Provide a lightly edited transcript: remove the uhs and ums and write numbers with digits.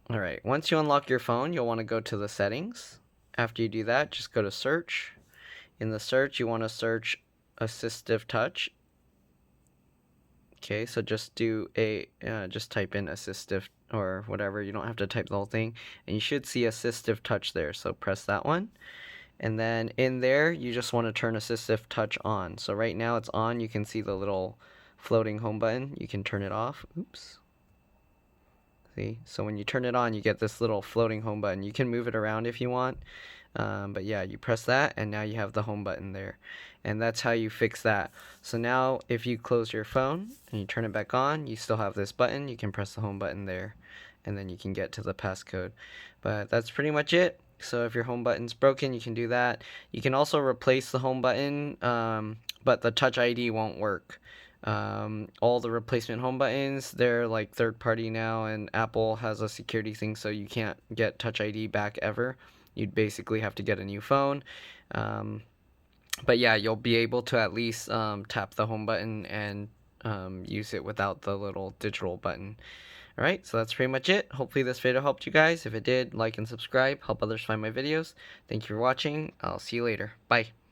All right, once you unlock your phone, you'll want to go to the settings. After you do that, just go to search. In the search, you want to search Assistive Touch. Okay, so just just type in Assistive or whatever. You don't have to type the whole thing. And you should see Assistive Touch there, so press that one. And then in there, you just want to turn Assistive Touch on. So right now it's on. You can see the little floating home button. You can turn it off. Oops. See? So when you turn it on, you get this little floating home button. You can move it around if you want. But yeah, you press that, and now you have the home button there. And that's how you fix that. So now if you close your phone and you turn it back on, you still have this button. You can press the home button there, and then you can get to the passcode. But that's pretty much it. So if your home button's broken, you can do that. You can also replace the home button, but the Touch ID won't work. All the replacement home buttons, they're like third party now, and Apple has a security thing, so you can't get Touch ID back ever. You'd basically have to get a new phone. Um, but yeah, you'll be able to at least tap the home button and use it without the little digital button. Alright, so that's pretty much it. Hopefully this video helped you guys. If it did, like and subscribe. Help others find my videos. Thank you for watching. I'll see you later. Bye.